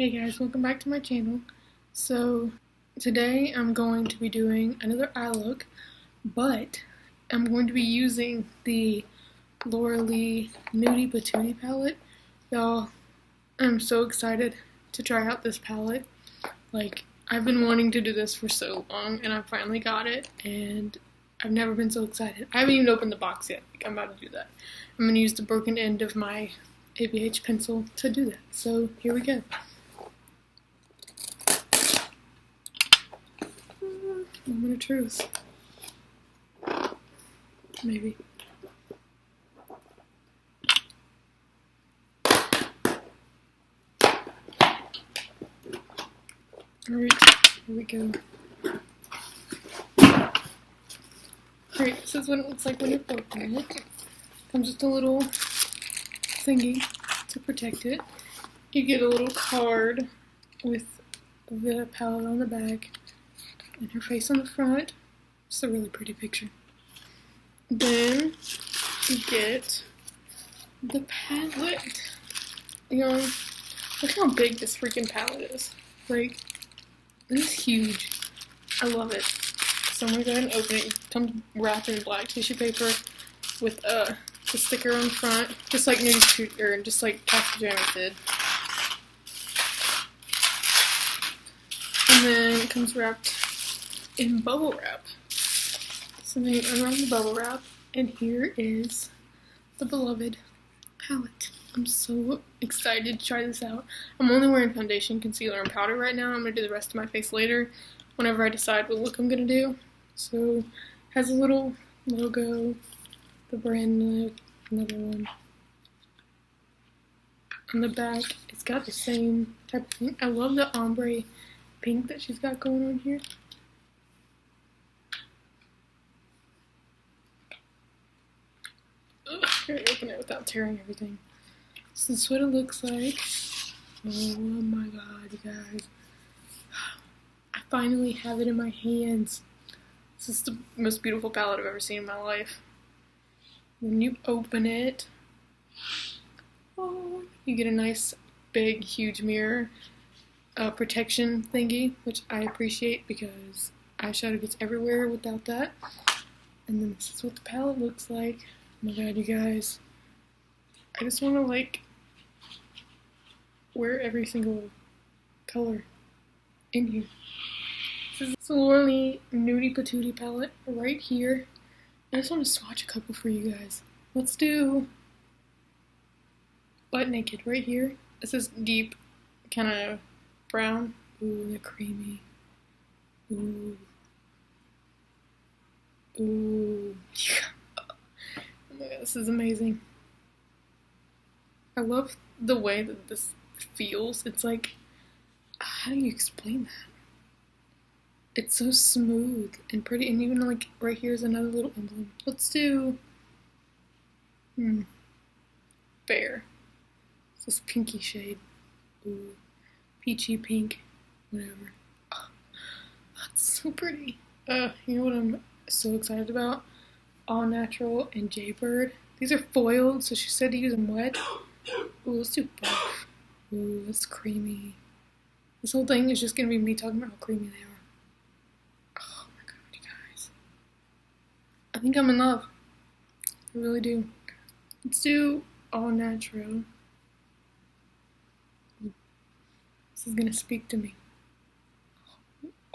Hey guys, welcome back to my channel. So today I'm going to be doing another eye look, but I'm going to be using the Nudie Patootie palette. Y'all, I'm so excited to try out this palette. Like, I've been wanting to do this for so long and I finally got it and I've never been so excited. I haven't even opened the box yet. Like, I'm about to do that. I'm going to use the broken end of my ABH pencil to do that. So here we go. Moment of truth. Maybe. Alright, here we go. Alright, this is what it looks like when you open it. Comes with a little thingy to protect it. You get a little card with the palette on the back and her face on the front. It's a really pretty picture. Then you get the palette. You know, look how big this freaking palette is. Like, this is huge. I love it. So I'm gonna go ahead and open it. It comes wrapped in black tissue paper with the sticker on the front, just like Nudie Patootie, or just like Kylie did. And then it comes wrapped in bubble wrap. So then you unwrap the bubble wrap, and here is the beloved palette. I'm so excited to try this out. I'm only wearing foundation, concealer, and powder right now. I'm going to do the rest of my face later whenever I decide what look I'm going to do. So it has a little logo, the brand look, another one. On the back, it's got the same type of thing. I love the ombre pink that she's got going on here. Here, open it without tearing everything. This is what it looks like. Oh my god, you guys. I finally have it in my hands. This is the most beautiful palette I've ever seen in my life. When you open it, oh, you get a nice, big, huge mirror protection thingy, which I appreciate because eyeshadow gets everywhere without that. And then this is what the palette looks like. Oh my god, you guys. I just want to, like, wear every single color in here. This is the Nudie Patootie palette right here. I just want to swatch a couple for you guys. Let's do Butt Naked right here. This is deep, kind of brown. Ooh, they're creamy. Ooh. Ooh. Oh my god, this is amazing. I love the way that this feels. It's like, how do you explain that? It's so smooth and pretty, and even like right here is another little emblem. Let's do Bear. It's this pinky shade. Ooh, peachy pink, whatever. Oh, that's so pretty. You know what I'm so excited about? All Natural and Jaybird. These are foiled, so she said to use them wet. Ooh, let's do both. Ooh, that's creamy. This whole thing is just gonna be me talking about how creamy they are. Oh my god, you guys. I think I'm in love. I really do. Let's do All Natural. This is gonna speak to me.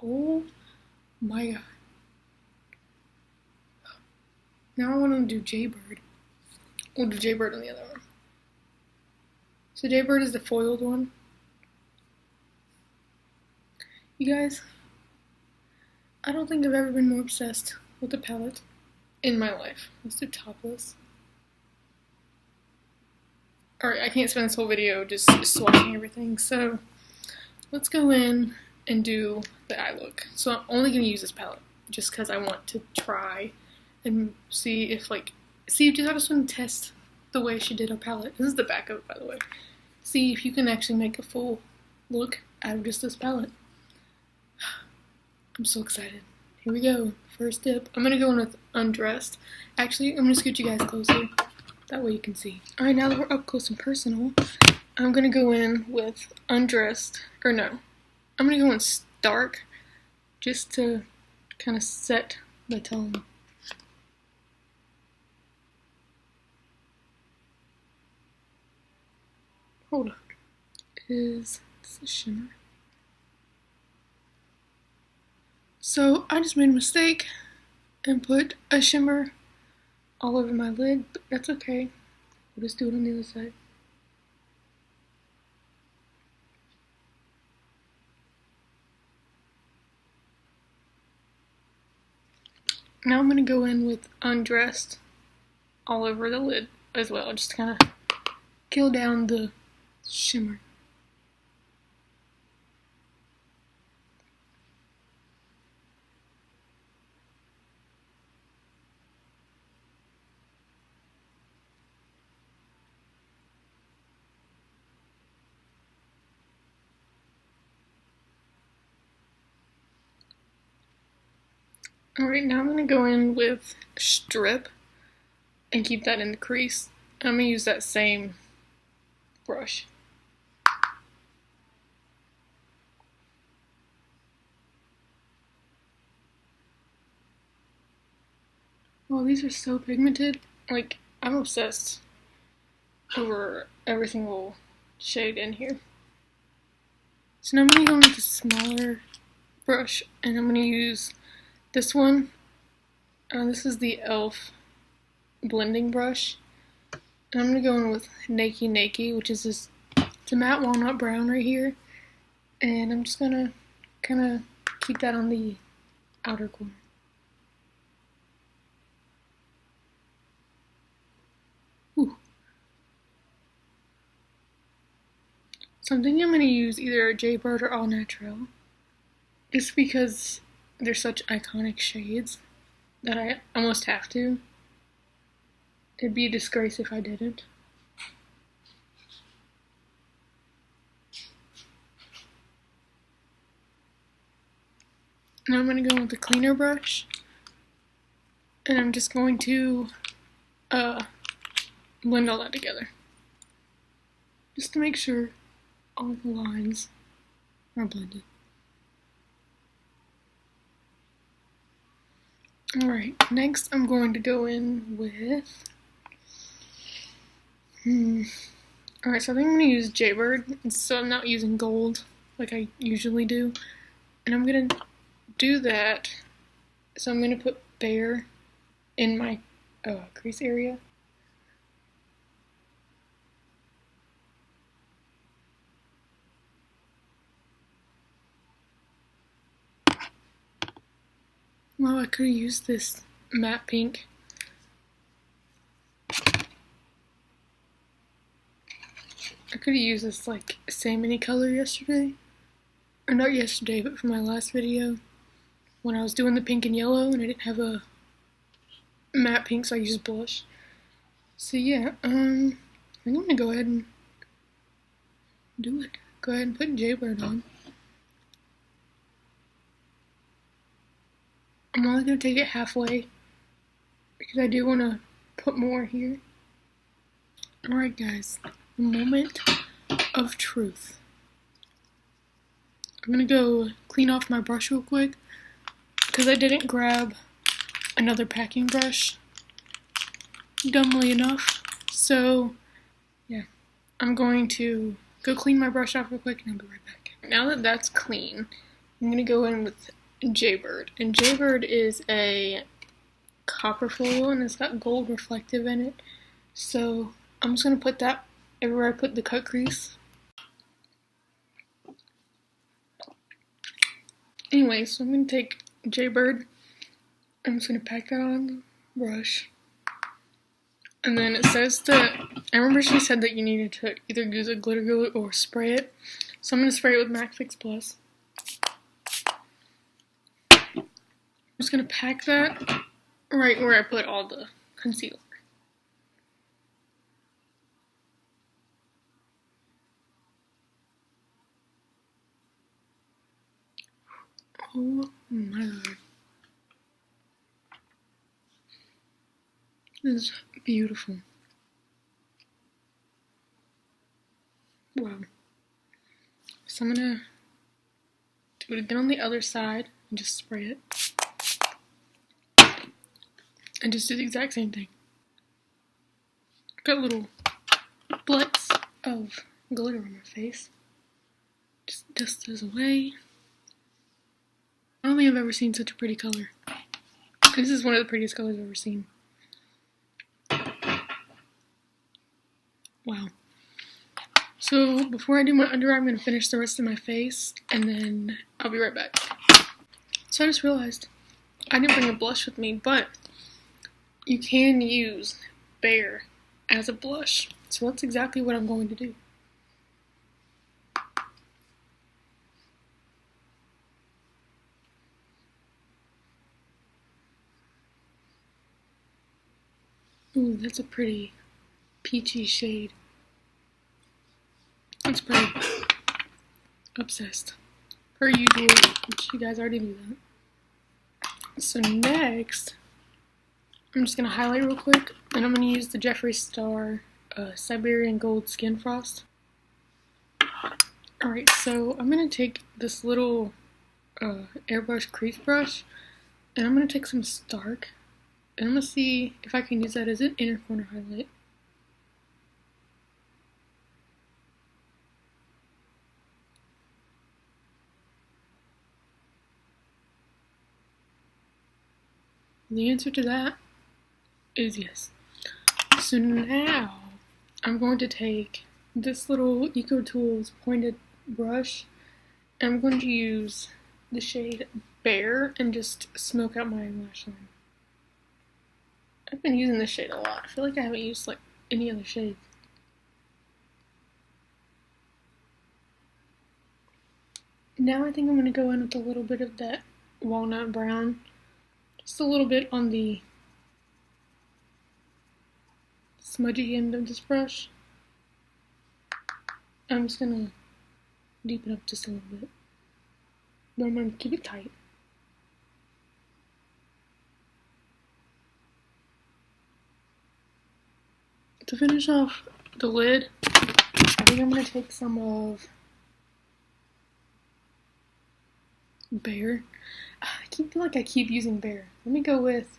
Oh my god. Now I want to do Jaybird. We'll do Jaybird on the other one. So Jaybird is the foiled one. You guys, I don't think I've ever been more obsessed with a palette in my life. Let's do Topless. Alright, I can't spend this whole video just swatching everything, so let's go in and do the eye look. So I'm only going to use this palette just because I want to try and see if I just want to test the way she did her palette. This is the back of it, by the way. See if you can actually make a full look out of just this palette. I'm so excited. Here we go. First dip. I'm going to go in with Undressed. Actually, I'm going to scoot you guys closer. That way you can see. Alright, now that we're up close and personal, I'm gonna go in with Undressed, or no, I'm gonna go in Stark, just to kind of set the tone. Hold up. Is this a shimmer? So I just made a mistake and put a shimmer all over my lid, but that's okay. We'll just do it on the other side. Now I'm going to go in with Undressed all over the lid as well, just to kind of kill down the shimmer. Alright, now I'm going to go in with Strip and keep that in the crease. I'm going to use that same brush. Oh, these are so pigmented. Like, I'm obsessed over every single shade in here. So now I'm going to go in with a smaller brush, and I'm going to use this one. This is the e.l.f. blending brush. And I'm going to go in with Nakey Nakey, which is this, it's a matte walnut brown right here. And I'm just going to kind of keep that on the outer corner. Ooh. So I'm thinking I'm going to use either Jaybird or All Natural, just because they're such iconic shades that I almost have to. It'd be a disgrace if I didn't. Now I'm going to go with the cleaner brush, and I'm just going to blend all that together, just to make sure all the lines are blended. Alright, next I'm going to go in with alright, so I think I'm going to use Jaybird, so I'm not using gold like I usually do. And I'm going to do that, so I'm going to put Bare in my crease area. Well, I could have used this matte pink. I could have used this like salmon-y color yesterday. Or not yesterday, but for my last video. When I was doing the pink and yellow and I didn't have a matte pink, so I used blush. So yeah, I'm gonna go ahead and do it. Go ahead and put Jaybird on. I'm only gonna take it halfway because I do want to put more here. Alright guys, the moment of truth. I'm gonna go clean off my brush real quick because I didn't grab another packing brush, dumbly enough. So yeah, I'm going to go clean my brush off real quick and I'll be right back. Now that that's clean, I'm gonna go in with Jaybird. And Jaybird is a copper foil and it's got gold reflective in it. So I'm just gonna put that everywhere I put the cut crease. Anyway, so I'm gonna take Jaybird. I'm just gonna pack that on the brush. And then it says that, I remember she said that you needed to either use a glitter glue or spray it. So I'm gonna spray it with MAC Fix Plus. I'm just gonna pack that right where I put all the concealer. Oh my god. This is beautiful. Wow. So I'm gonna do it again on the other side and just spray it. And just do the exact same thing. Got little flecks of glitter on my face. Just dust those away. I don't think I've ever seen such a pretty color. This is one of the prettiest colors I've ever seen. Wow. So before I do my under eye, I'm going to finish the rest of my face, and then I'll be right back. So I just realized I didn't bring a blush with me, but you can use Bare as a blush. So that's exactly what I'm going to do. Ooh, that's a pretty peachy shade. That's pretty. Obsessed. Per usual, which you guys already knew that. So next, I'm just going to highlight real quick, and I'm going to use the Jeffree Star Siberian Gold Skin Frost. Alright, so I'm going to take this little airbrush crease brush, and I'm going to take some Stark, and I'm going to see if I can use that as an inner corner highlight. The answer to that is yes. So now I'm going to take this little Eco Tools pointed brush, and I'm going to use the shade Bare and just smoke out my lash line. I've been using this shade a lot. I feel like I haven't used like any other shade. Now I think I'm going to go in with a little bit of that walnut brown. Just a little bit on the smudgy end of this brush. I'm just going to deepen up just a little bit. But I'm going to keep it tight. To finish off the lid, I think I'm going to take some of Bare. I feel like I keep using Bare. Let me go with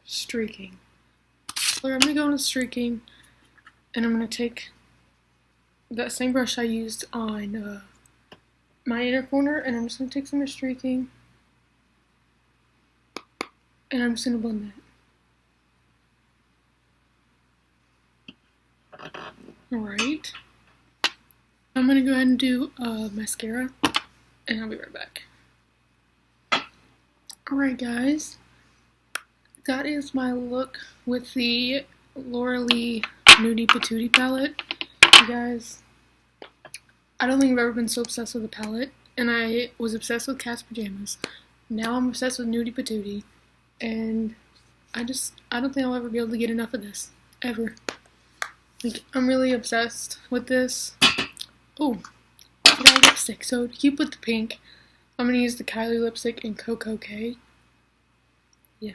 Streaking. So I'm going to go into Streaking, and I'm going to take that same brush I used on my inner corner, and I'm just going to take some of Streaking, and I'm just going to blend that. Alright. I'm going to go ahead and do mascara, and I'll be right back. Alright guys, that is my look with the Laura Lee Nudie Patootie palette. You guys, I don't think I've ever been so obsessed with a palette, and I was obsessed with Cat's Pajamas. Now I'm obsessed with Nudie Patootie, and I don't think I'll ever be able to get enough of this, ever. Like, I'm really obsessed with this. Oh, I got lipstick. So to keep with the pink, I'm going to use the Kylie lipstick in KoKo K. Yeah.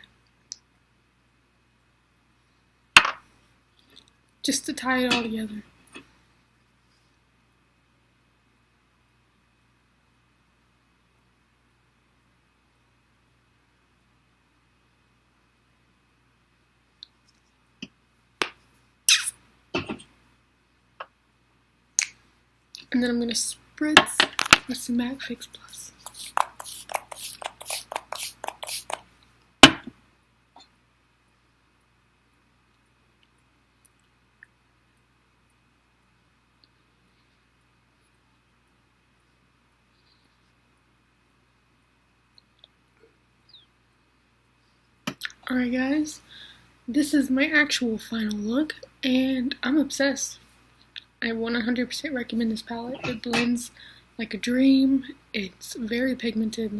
Just to tie it all together. And then I'm going to spritz with some MAC Fix Plus. Alright guys, this is my actual final look, and I'm obsessed. I 100% recommend this palette. It blends like a dream. It's very pigmented,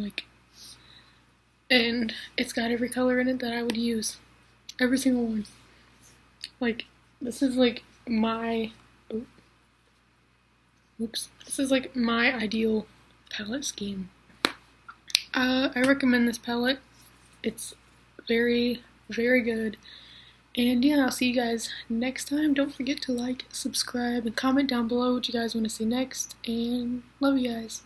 and it's got every color in it that I would use. Every single one. Like, this is like my, this is like my ideal palette scheme. I recommend this palette. It's very, very good, And yeah, I'll see you guys next time. Don't forget to like, subscribe, and comment down below what you guys want to see next. And love you guys.